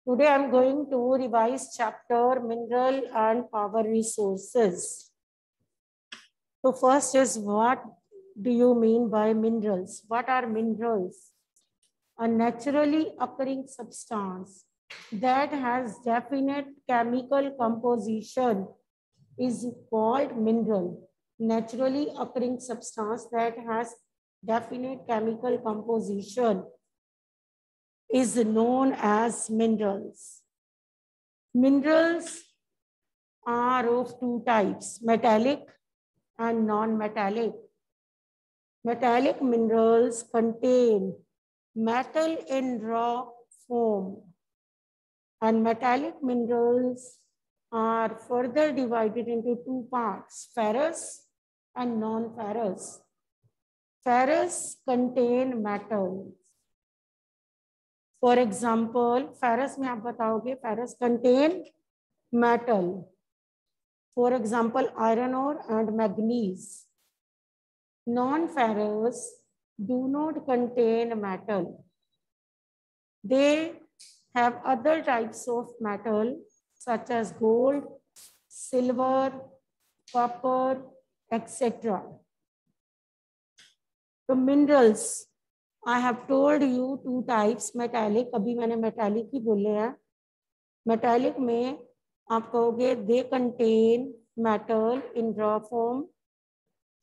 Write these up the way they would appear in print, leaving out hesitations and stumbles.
Today I'm going to revise chapter Mineral and Power Resources. So first is, what do you mean by minerals? What are minerals? A naturally occurring substance that has definite chemical composition is called mineral. Naturally occurring substance that has definite chemical composition is known as minerals. Minerals are of two types, metallic and non-metallic. Metallic minerals contain metal in raw form, and metallic minerals are further divided into two parts, ferrous and non-ferrous. Ferrous contain metals. For example, ferrous में आप बताओगे, ferrous contain metal. For example, iron ore and manganese. Non-ferrous do not contain metal. They have other types of metal such as gold, silver, copper, etc. The minerals, I have told you two types, metallic, अभी मैंने metallic ही बोले हैं. Metallic में आप कहोगे they contain metal in raw form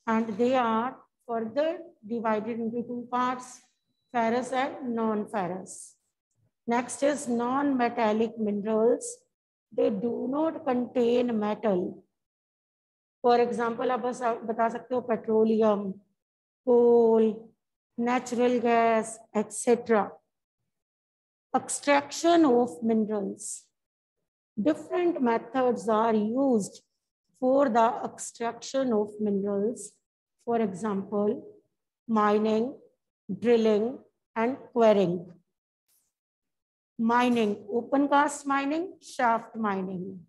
and they are further divided into two parts, ferrous and non-ferrous. Next is non-metallic minerals. They do not contain metal. For example, आप बता सकते हो petroleum, coal, natural gas, etc. Extraction of minerals. Different methods are used for the extraction of minerals. For example, mining, drilling, and quarrying. Mining, open cast mining, shaft mining.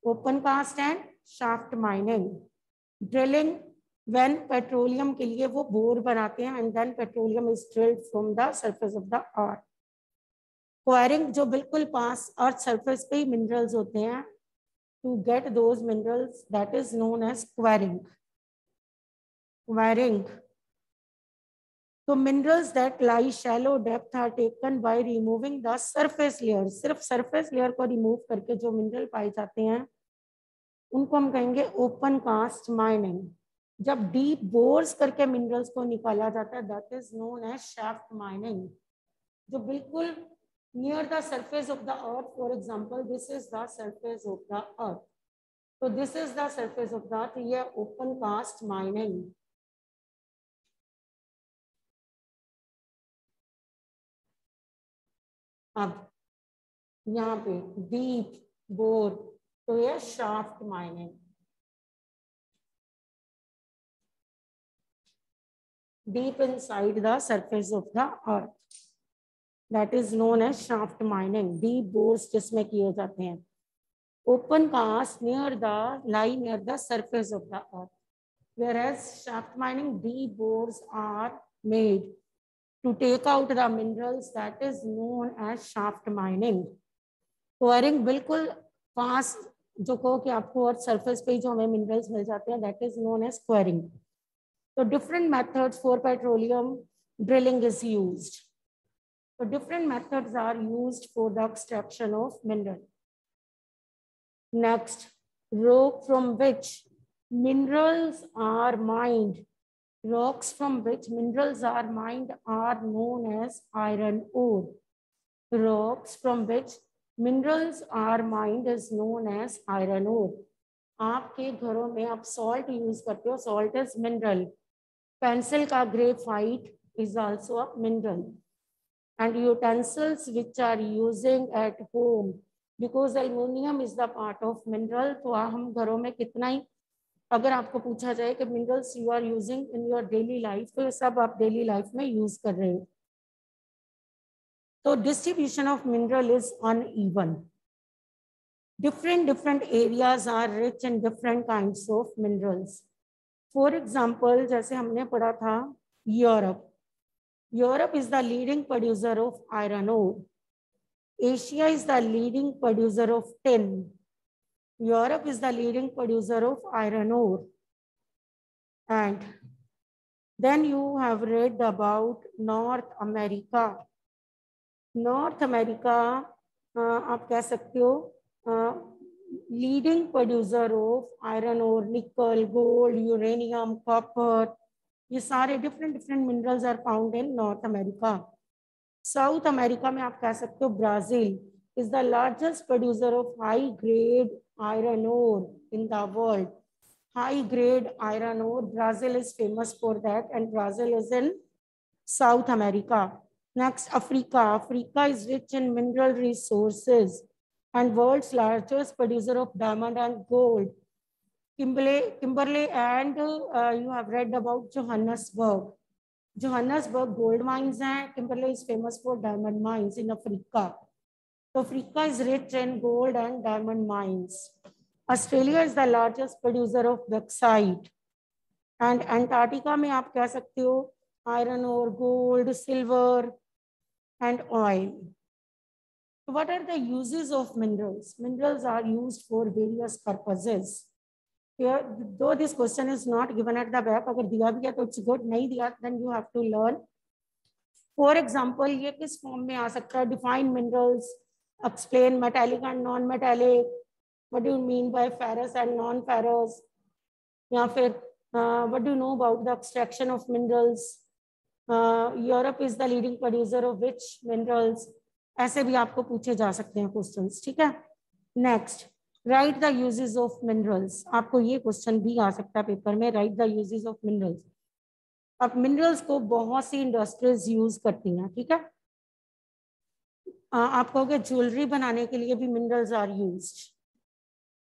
Open cast and shaft mining. Drilling, when petroleum के लिए वो bore बनाते हैं and then petroleum is drilled from the surface of the earth. Quarrying, जो बिल्कुल पास earth surface पे ही minerals होते हैं, to get those minerals, that is known as quarrying. Quarrying. So minerals that lie shallow depth are taken by removing the surface layer. सिर्फ surface layer को remove करके जो mineral पाए जाते हैं, उनको हम कहेंगे open cast mining. जब deep bores करके minerals को निकाला जाता है, that is known as shaft mining. जो बिल्कुल near the surface of the earth, for example, this is the surface of the earth. So this is the surface of the earth. ये open cast mining. अब यहाँ पे deep bore, तो ये shaft mining. Deep inside the surface of the earth. That is known as shaft mining. Deep bores जिसमें किए जाते हैं. Open cast lie near the surface of the earth. Whereas shaft mining, deep bores are made to take out the minerals, that is known as shaft mining. Quarrying बिल्कुल पास जो कहो कि आपको और surface पे जो हमें minerals मिल जाते हैं, that is known as quarrying. So different methods for petroleum drilling is used. So different methods are used for the extraction of mineral. Next, rock from which minerals are mined. Rocks from which minerals are mined are known as iron ore. Rocks from which minerals are mined is known as iron ore. आपके घरों में आप salt use करते हो, salt is mineral. Pencil का graphite is also a mineral. And utensils which are using at home, because aluminium is the part of mineral, तो हम घरों में कितना ही अगर आपको पूछा जाए कि minerals you are using in your daily life, तो ये सब आप daily life में use कर रहे हो. So distribution of mineral is uneven. Different areas are rich in different kinds of minerals. For example, जैसे हमने पढ़ा था Europe. Europe is the leading producer of iron ore. Asia is the leading producer of tin. Europe is the leading producer of iron ore. And then you have read about North America. North America, आप कह सकते हो leading producer of iron ore, nickel, gold, uranium, copper. ये सारे different minerals are found in North America. South America में आप कह सकते हो Brazil is the largest producer of high grade iron ore in the world. High grade iron ore, Brazil is famous for that, and Brazil is in South America. Next, Africa. Africa is rich in mineral resources and world's largest producer of diamond and gold. Kimberley and you have read about Johannesburg. Johannesburg gold mines हैं. Kimberley is famous for diamond mines in Africa. So Africa is rich in gold and diamond mines. Australia is the largest producer of bauxite. And Antarctica में आप कह सकते हो iron ore, gold, silver, and oil. What are the uses of minerals? Minerals are used for various purposes. Here, though this question is not given at the back, अगर दिया भी है तो it's good, नहीं दिया then you have to learn. For example, ये किस form में आ सकता है? Define minerals, explain metallic and non-metallic. What do you mean by ferrous and non-ferrous? या फिर what do you know about the extraction of minerals? Europe is the leading producer of which minerals? ऐसे भी आपको पूछे जा सकते हैं questions, ठीक है? Next, right the uses of minerals. आपको ये क्वेश्चन भी आ सकता है पेपर में, right the uses of minerals. अब मिनरल्स को बहुत सी इंडस्ट्रीज यूज करती हैं, ठीक है? आप कहोगे ज्वेलरी बनाने के लिए भी मिनरल्स आर यूज्ड.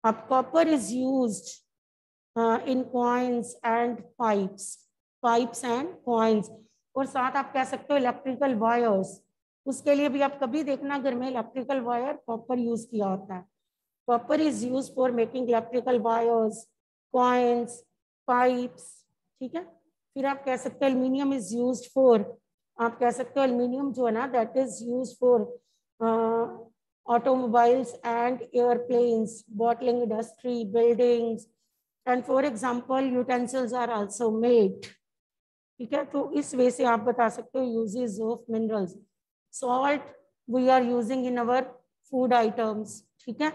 अब copper is used in coins and pipes and coins. और साथ आप कह सकते हो इलेक्ट्रिकल वायर्स, उसके लिए भी आप कभी देखना घर में इलेक्ट्रिकल वायर कॉपर यूज किया होता है. Copper is use for making electrical wires, coins, pipes, ठीक है? फिर आप कह सकते हो एल्यूमिनियम इज यूज्ड फॉर, आप कह सकते हो एल्यूमिनियम जो है ना that is used for automobiles and airplanes, bottling industry, buildings, and for example utensils are also made, ठीक है? तो इस वे से आप बता सकते हो uses of minerals. Salt we are using in our food items, ठीक है?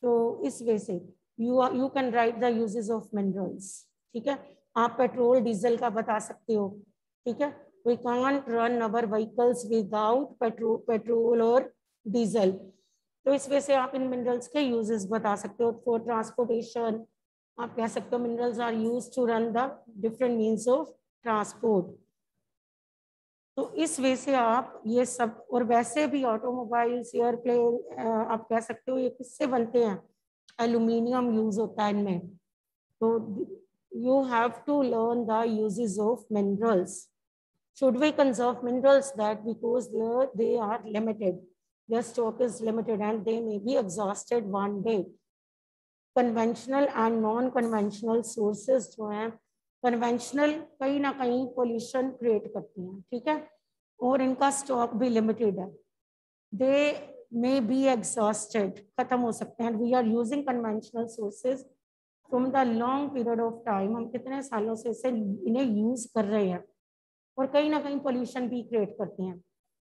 तो इस वे से you can write the uses of minerals, ठीक है? आप पेट्रोल डीजल का बता सकते हो, ठीक है? We can't run our vehicles without petrol और डीजल. तो इस वे से आप इन मिनरल्स के यूजेस बता सकते हो. फॉर ट्रांसपोर्टेशन आप कह सकते हो minerals are used to run the different means of transport. तो इस वे से आप ये सब, और वैसे भी ऑटोमोबाइल्स, एयरप्लेन आप कह सकते हो ये किससे बनते हैं? एल्यूमिनियम यूज होता है इनमें. तो you have to learn the uses of minerals. Should we conserve minerals? That because they are limited, their stock is limited and they may be exhausted one day. Conventional and non-conventional sources जो हैं, conventional कहीं ना कहीं pollution create करती हैं, ठीक है? और इनका स्टॉक भी लिमिटेड है. दे मे बी एग्जॉस्टेड, खत्म हो सकते हैं. We are using conventional sources from the long period of time. हम कितने सालों से इसे इन्हें यूज कर रहे हैं और कहीं ना कहीं पोल्यूशन भी क्रिएट करते हैं.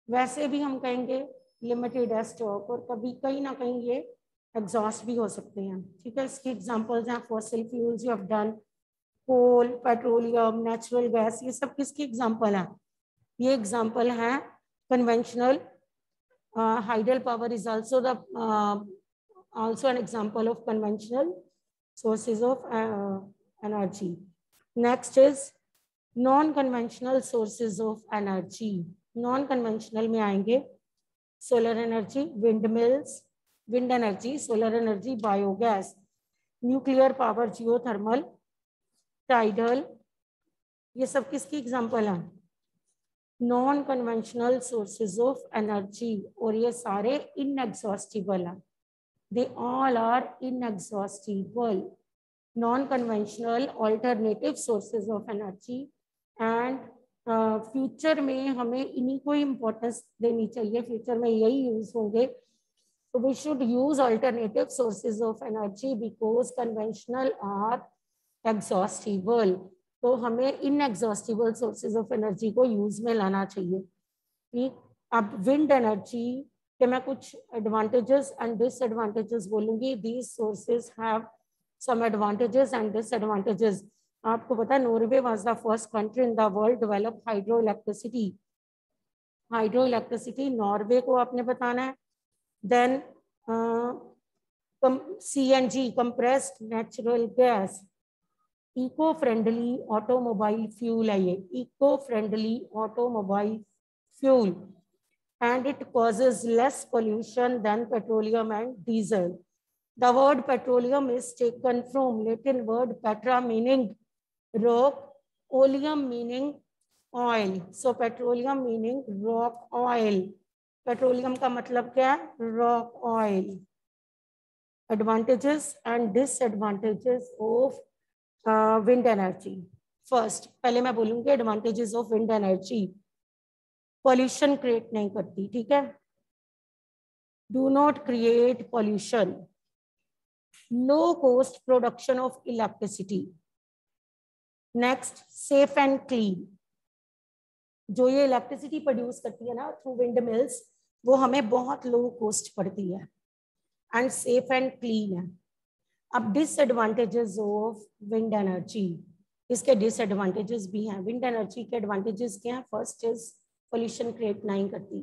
वैसे भी हम कहेंगे लिमिटेड है स्टॉक, और कभी कहीं ना कहीं ये एग्जॉस्ट भी हो सकते हैं, ठीक है? इसकी एग्जांपल्स हैं fossil fuels, you have done, coal, petroleum, natural gas, ये सब किसकी एग्जांपल है? ये एग्जांपल है conventional. Hydel power is also the also an example of conventional sources of energy. Next is non-conventional sources of energy. Non-conventional में आएंगे solar energy, windmills, wind energy, solar energy, biogas, nuclear power, geothermal, tidal. ये सब किसकी example है? Non conventional sources of energy. और ये सारे inexhaustible हैं. They all are inexhaustible. Non conventional alternative sources of energy and future में हमें इन्हीं को इम्पोर्टेंस देनी चाहिए, फ्यूचर में यही यूज होंगे. तो we should use alternative sources of energy because conventional are exhaustible. तो हमें इनएग्जॉस्टिबल सोर्सेज ऑफ एनर्जी को यूज में लाना चाहिए. ठीक. अब विंड एनर्जी के मैं कुछ एडवांटेजेस एंड डिसएडवांटेजेस बोलूंगी. These sources have some advantages and disadvantages. आपको पता है Norway was the first country in the world develop hydro electricity. Hydro electricity Norway को आपने बताना है. Then CNG compressed natural gas, eco friendly automobile fuel है ये, eco friendly automobile fuel, and it causes less pollution than petroleum and diesel. The word petroleum is taken from Latin word petra meaning rock, oleum meaning oil. So petroleum meaning rock oil. Petroleum का मतलब क्या है? Rock oil. Advantages and disadvantages of wind energy. First, पहले मैं बोलूंगी advantages of wind energy. Pollution create नहीं करती. ठीक है. Do not create pollution. Low cost production of electricity. Next, safe and clean. जो ये इलेक्ट्रिसिटी प्रोड्यूस करती है ना थ्रू विंड मिल्स, वो हमें बहुत लो कॉस्ट पड़ती है एंड सेफ एंड क्लीन है. अब डिसएडवांटेजेस ऑफ विंड एनर्जी. इसके डिसएडवांटेजेस भी हैं. विंड एनर्जी के एडवांटेजेस क्या हैं? फर्स्ट इज पोल्यूशन क्रिएट नहीं करती.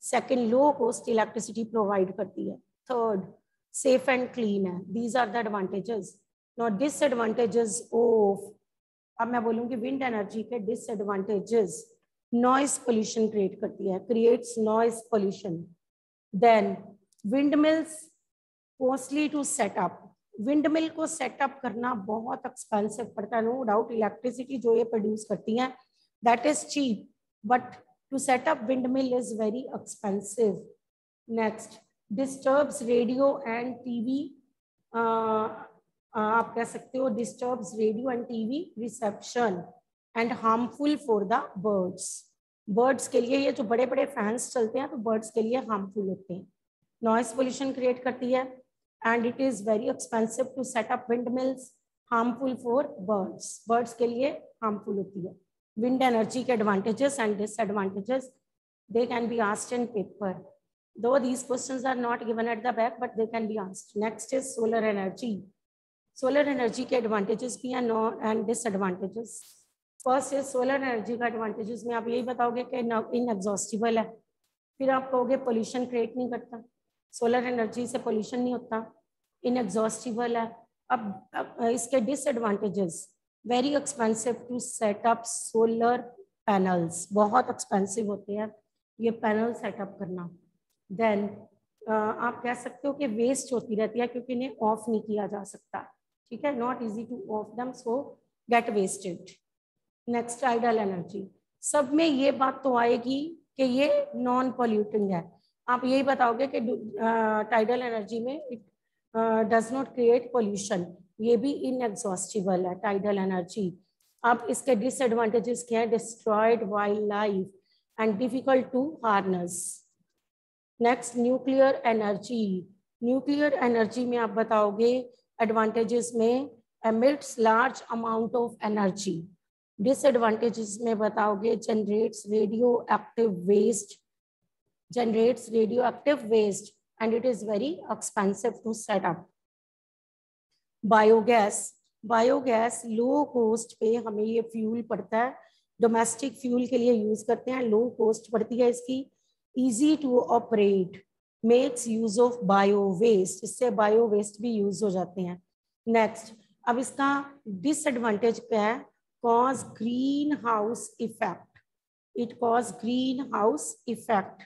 Second, low cost electricity provide करती है. थर्ड, सेफ एंड क्लीन है. These are the advantages. Not disadvantages of. अब मैं बोलूंगी विंड एनर्जी के डिसएडवांटेजेस. नॉइज पोल्यूशन क्रिएट करती है, creates noise pollution. Then wind mills costly to setup. Wind mill को सेटअप करना बहुत एक्सपेंसिव पड़ता है. नो डाउट इलेक्ट्रिसिटी जो ये प्रोड्यूस करती है that is cheap, but to set up windmill is very expensive. Next, disturbs radio and TV. आप कह सकते हो disturbs radio and TV reception and harmful for the birds. Birds के लिए ये जो बड़े बड़े फैंस चलते हैं तो birds के लिए harmful होते हैं. Noise pollution create करती है and it is very expensive to set up windmills. Harmful for birds. Birds के लिए harmful होती है. Wind energy के advantages and disadvantages, they can be asked in paper. Though these questions are not given at the back, but they can be asked. Next is solar energy. Solar energy के advantages भी हैं and disadvantages. First is solar energy का advantages में आप यही बताओगे कि inexhaustible है. फिर आप कहोगे pollution create नहीं करता. Solar energy से pollution नहीं होता. Inexhaustible है. अब इसके disadvantages. Very expensive to setup solar panels. बहुत एक्सपेंसिव होते हैं ये पैनल सेटअप करना. देन आप कह सकते हो कि वेस्ट होती रहती है क्योंकि इन्हें ऑफ नहीं किया जा सकता. ठीक है. Not easy to of them, so get wasted. Next, tidal energy. सब में ये बात तो आएगी कि ये नॉन पॉल्यूटिंग है. आप यही बताओगे कि टाइडल एनर्जी में it does not create pollution. ये भी इनएग्जॉस्टिबल है टाइडल एनर्जी. अब इसके डिसएडवांटेजेस क्या है? Destroyed wild life and difficult to harness. Next, nuclear energy. Nuclear energy में आप बताओगे एडवांटेजेस में emits large amount of energy. Disadvantages में बताओगे generates radioactive waste. Generates radioactive waste and it is very expensive to set up. Biogas. Biogas low cost पे हमें ये fuel पड़ता है. डोमेस्टिक फ्यूल के लिए यूज करते हैं. लो कॉस्ट पड़ती है इसकी. Easy to operate. Makes use of bio waste. इससे बायो वेस्ट भी यूज हो जाते हैं. नेक्स्ट, अब इसका डिसएडवांटेज क्या है? Cause greenhouse effect. It cause greenhouse effect.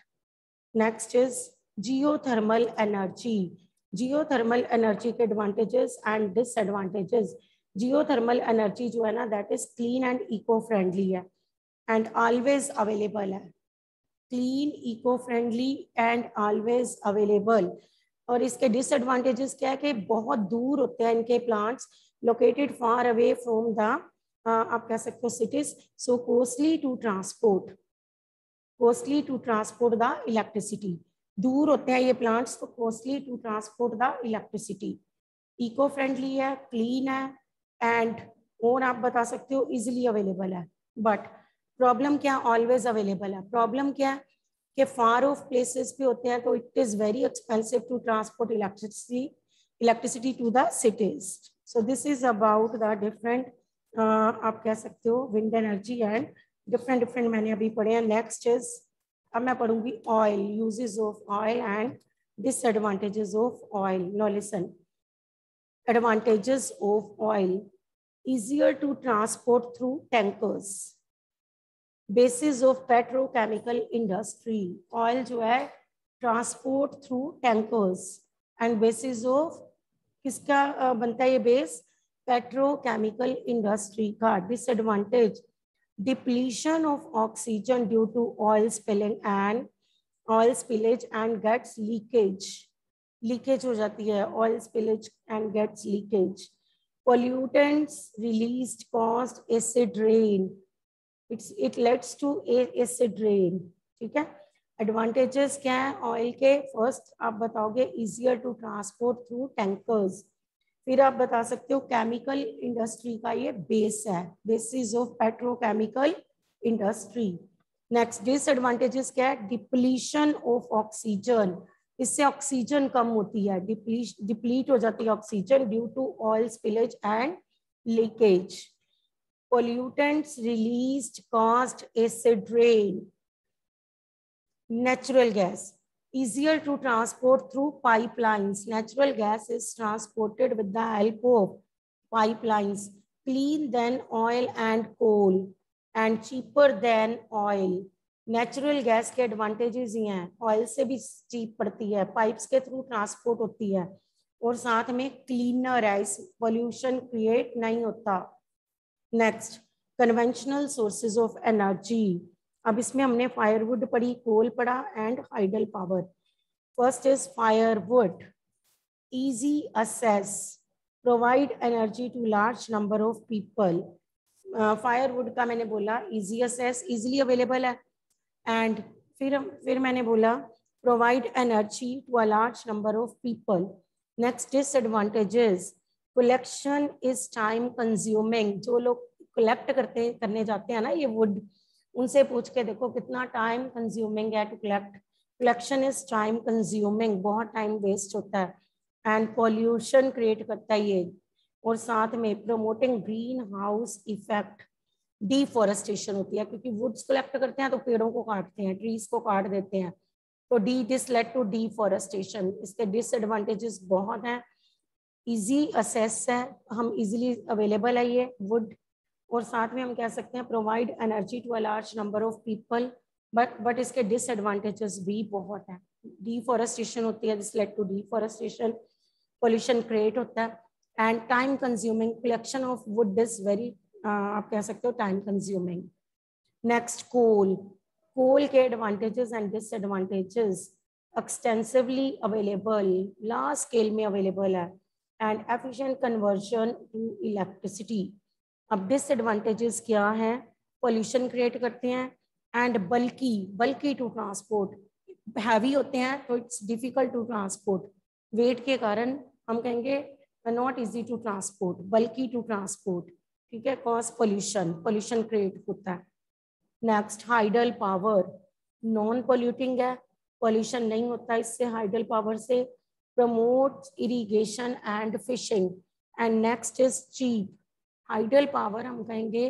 Next is geothermal energy. Geothermal energy के advantages and disadvantages. Geothermal energy जो है ना that is clean and eco friendly है एंड ऑलवेज अवेलेबल है. Clean, eco friendly and always available. और इसके disadvantages क्या है कि बहुत दूर होते हैं इनके plants, located far away from the आप कह सकते हो cities, so costly to transport the electricity. दूर होते हैं ये प्लांट्स तो costly to transport the electricity. Eco friendly है, क्लीन है एंड और आप बता सकते हो इजीली अवेलेबल है. बट प्रॉब्लम क्या, ऑलवेज अवेलेबल है. प्रॉब्लम क्या है कि फार ऑफ प्लेसेस पे होते हैं तो it is very expensive to transport electricity to the cities. So this is about the different आप कह सकते हो विंड एनर्जी एंड डिफरेंट मैंने अभी पढ़े हैं. नेक्स्ट इज अब मैं पढ़ूंगी oil, uses of oil and disadvantages of oil. No listen. Advantages of oil: easier to transport through tankers. Basis of petrochemical industry, oil जो है transport through tankers and basis of किसका बनता है ये base, petrochemical industry का. Disadvantage: depletion of oxygen due to oil spillage and gets leakage हो जाती है. Oil spillage and gets leakage. Pollutants released cost acid rain. It lets to acid rain. ठीक है. एडवांटेजेस क्या है ऑयल के? First आप बताओगे easier to transport through tankers. फिर आप बता सकते हो केमिकल इंडस्ट्री का ये बेस है, basis of petrochemical industry. Next disadvantages क्या है? Depletion of oxygen. इससे ऑक्सीजन कम होती है, डिप्लीट हो जाती है oxygen due to oil spillage and leakage. Pollutants released caused acid rain. Natural gas easier to transport through pipelines. Natural gas is transported with the help of pipelines. Clean than oil and coal and cheaper than oil. Natural gas के advantages ही हैं, oil से भी cheap पड़ती है, pipes के through transport होती है और साथ में क्लीनर है, पोल्यूशन क्रिएट नहीं होता. Next conventional sources of energy. अब इसमें हमने फायरवुड पढ़ी, कोल पढ़ा and hydel power. First is firewood. Easy access, provide energy to large number of people. Firewood का मैंने बोला इजी असेस, इजीली अवेलेबल है. एंड फिर मैंने बोला provide energy to a large number of people. Next disadvantages, collection is time consuming. जो लोग collect करने जाते हैं ना ये वुड, उनसे पूछ के देखो कितना टाइम कंज्यूमिंग है to collect. Collection is time consuming, बहुत टाइम वेस्ट होता है. एंड पॉल्यूशन क्रिएट करता है ये. और साथ में promoting green house effect, deforestation होती है क्योंकि वुड्स कलेक्ट करते हैं तो पेड़ों को काटते हैं, ट्रीज को काट देते हैं, तो दिस लेड टू डिफॉरेस्टेशन. इसके डिसएडवांटेजेस बहुत हैं. इजी असेस है, हम इजीली अवेलेबल है ये वुड. और साथ में हम कह सकते हैं provide energy to a large number of people. But इसके डिसएडवांटेजेस भी बहुत हैं. डिफॉरेस्टेशन होती है, this lead to deforestation. Pollution create होता है and time consuming. Collection of wood is very आप कह सकते हो time consuming. Next coal. Coal के advantages and disadvantages. Extensively available, large scale में अवेलेबल है and efficient conversion to electricity. अब डिसएडवांटेजेस क्या है? पोल्यूशन क्रिएट करते हैं and bulky to transport. Heavy होते हैं तो it's difficult to transport. Weight के कारण हम कहेंगे not easy to transport, bulky to transport. ठीक है. कॉज पोल्यूशन क्रिएट होता है. Next hydel power. Non polluting है, पोल्यूशन नहीं होता इससे, हाइडल पावर से. Promote irrigation and fishing. And next is cheap. Hydel power हम कहेंगे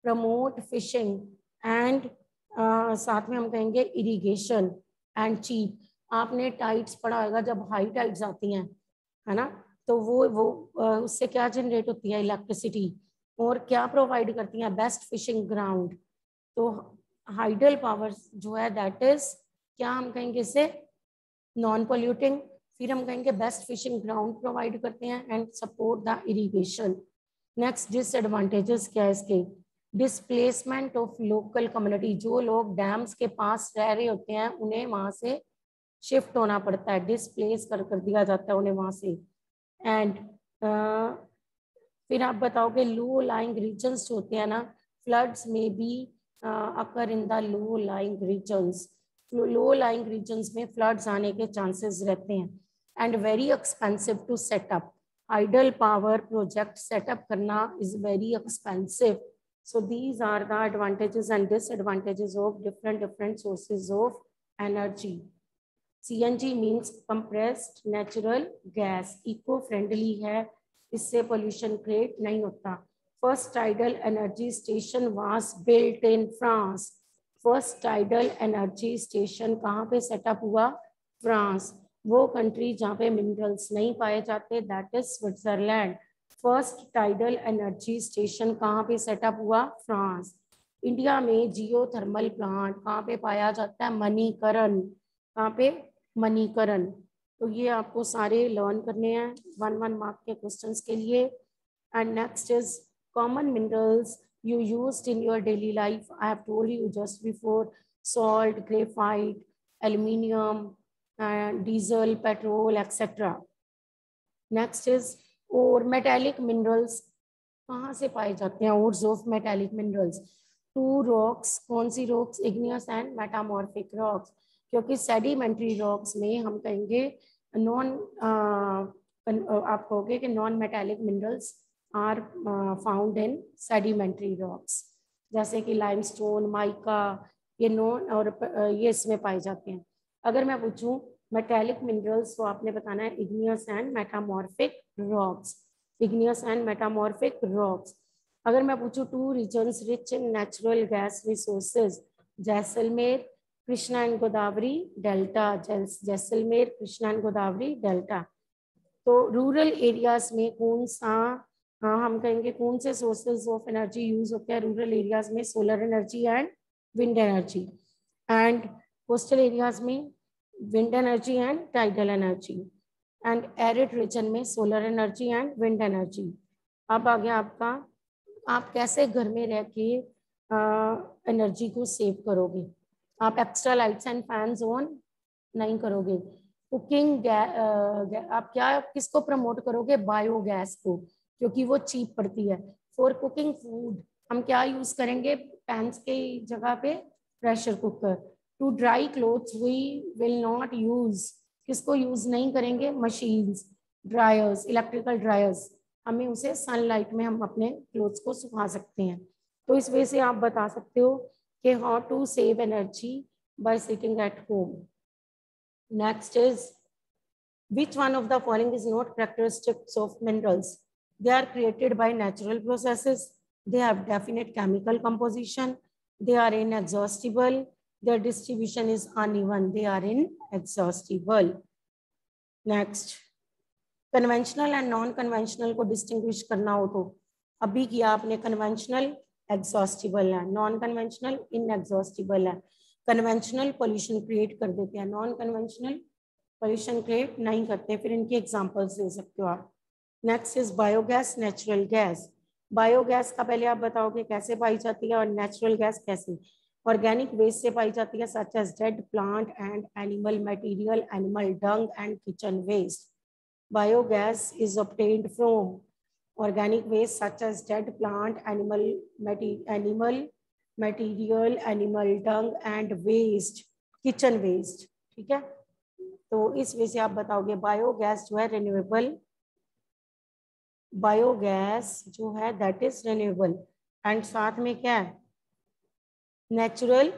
प्रमोट फिशिंग एंड साथ में हम कहेंगे इरिगेशन एंड चीप. आपने टाइड्स पढ़ा होगा, जब हाई टाइड्स आती हैं है ना, तो वो उससे क्या जनरेट होती है? इलेक्ट्रिसिटी. और क्या प्रोवाइड करती हैं? Best fishing ground. तो हाइडल पावर जो है दैट इज क्या हम कहेंगे इसे? Non polluting. फिर हम कहेंगे बेस्ट फिशिंग ग्राउंड प्रोवाइड करते हैं and support the irrigation. Next disadvantages क्या है इसके? Displacement of local community. जो लोग डैम्स के पास रह रहे होते हैं उन्हें वहां से शिफ्ट होना पड़ता है, डिस्प्लेस कर दिया जाता है उन्हें वहां से. एंड फिर आप बताओगे लो लाइंग रीजन्स होते हैं ना, फ्लड्स में भी occur in the low lying regions, low lying regions में फ्लड्स आने के चांसेस रहते हैं, and very expensive to set up, hydel power project setup करना is very expensive. So these are the advantages and disadvantages of different sources of energy. CNG means compressed natural gas, eco friendly है, इससे pollution create नहीं होता. First tidal energy station was built in France. First tidal energy station कहाँ पे setup हुआ? France. वो country जहाँ पे मिनरल्स नहीं पाए जाते, that is Switzerland. First tidal energy station कहाँ पे सेटअप हुआ? फ्रांस. इंडिया में जियोथर्मल प्लांट कहाँ पे पाया जाता है? मणिकरण. कहाँ पे? मणिकरण. तो ये आपको सारे लर्न करने हैं 1 मार्क के क्वेश्चंस के लिए. And next is common minerals you used in your daily life. I have told you just before: salt, graphite, aluminium, diesel, petrol, etc. Next is और मेटेलिक मिनरल्स कहाँ से पाए जाते हैं? Ores of metallic minerals. Two rocks. कौन सी rocks? Igneous and metamorphic rocks. क्योंकि sedimentary rocks में हम कहेंगे नॉन, आप कहोगे कि non metallic minerals are found in sedimentary rocks, जैसे कि लाइमस्टोन, माइका, ये नॉन और ये इसमें पाए जाते हैं. अगर मैं पूछूं मेटेलिक मिनरल्स तो आपने बताना है igneous and metamorphic rocks. Igneous and metamorphic rocks. अगर मैं पूछूं two reasons rich in natural gas resources, Jaisalmer, Krishna and Godavari delta. Jaisalmer, Krishna and Godavari delta. तो रूरल एरियाज में कौन सा, हम कहेंगे कौन से सोर्सेज ऑफ एनर्जी यूज होते हैं रूरल एरियाज में? Solar energy and wind energy. And coastal areas में wind energy and tidal energy. And arid region में solar energy and wind energy. अब आ गया आपका, आप कैसे घर में रह के एनर्जी को सेव करोगे? आप extra lights and fans on नहीं करोगे. कुकिंग आप क्या, किसको प्रमोट करोगे? बायोगैस को, क्योंकि वो चीप पड़ती है. फॉर कुकिंग फूड हम क्या यूज करेंगे? पैंस के जगह पे pressure cooker. To dry clothes we will not use. किसको यूज नहीं करेंगे? Machines, dryers, electrical dryers. हमें उसे सनलाइट में हम अपने क्लोथ्स को सुखा सकते हैं. तो इस वजह से आप बता सकते हो कि how to save energy by sitting at home. Next is, which one of the following is not characteristics of minerals? They are created by natural processes. They have definite chemical composition. They are inexhaustible. Their distribution is uneven. They are inexhaustible. Next, conventional and non-conventional को distinguish करना हो तो अभी किया आपने. conventional exhaustible है, non-conventional inexhaustible है. Conventional pollution create कर देते हैं, नॉन कन्वेंशनल पोल्यूशन क्रिएट नहीं करते. फिर इनकी एग्जांपल्स दे सकते हो आप. Next is biogas, natural gas. Biogas का पहले आप बताओगे कैसे पाई जाती है, और नेचुरल गैस कैसे? ऑर्गेनिक वेस्ट से पाई जाती है, such as dead plant and animal material, animal dung and kitchen waste. Biogas is obtained from organic waste such as dead plant, animal material, animal dung and waste, kitchen waste. ठीक है, तो इस वजह से आप बताओगे बायोगैस जो है रिन्यूएबल, बायोगैस जो है दैट इज रिन्यूएबल. एंड साथ में क्या है? Natural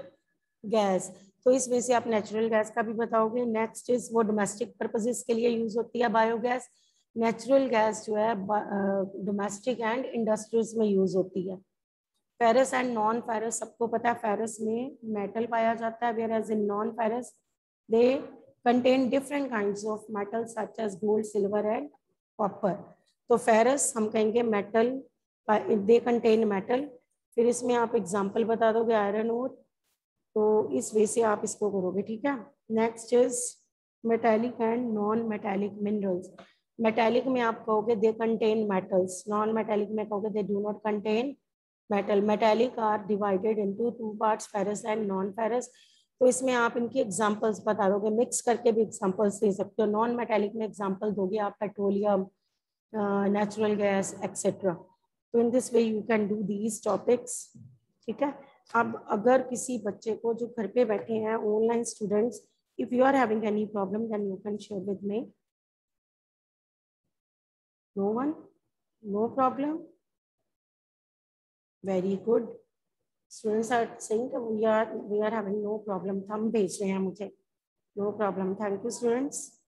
gas. तो इस वजह से आप नेचुरल गैस का भी बताओगे. नेक्स्ट इज वो डोमेस्टिक पर्पसेस के लिए यूज होती है बायोगैस. नेचुरल गैस जो है डोमेस्टिक एंड इंडस्ट्रीज में यूज होती है. फेरस एंड नॉन फेरस, सबको पता है फेरस में मेटल पाया जाता है, whereas in non ferrous they contain different kinds of metal such as gold, silver and copper. तो फेरस हम कहेंगे मेटल, दे कंटेन मेटल. फिर इसमें आप एग्जांपल बता दोगे आयरन ओर, तो इस वे से आप इसको करोगे. ठीक है. Next is metallic and non metallic minerals. Metallic में आप कहोगे they contain metals, non metallic में कहोगे they do not contain metal. Metallic are divided into two parts, ferrous and non ferrous. तो इसमें आप इनकी एग्जांपल्स बता दोगे, मिक्स करके भी एग्जांपल्स दे सकते हो. नॉन मेटेलिक में एग्जांपल दोगे आप पेट्रोलियम, natural gas, etc. तो in this way you can do these topics. ठीक है. अब अगर किसी बच्चे को जो घर पे बैठे हैं online students, if you are having any problem then you can share with me. No one? No problem? Very good. Students are saying that we are having no problem. Thumb भेज रहे हैं मुझे. No problem. Thank you, students.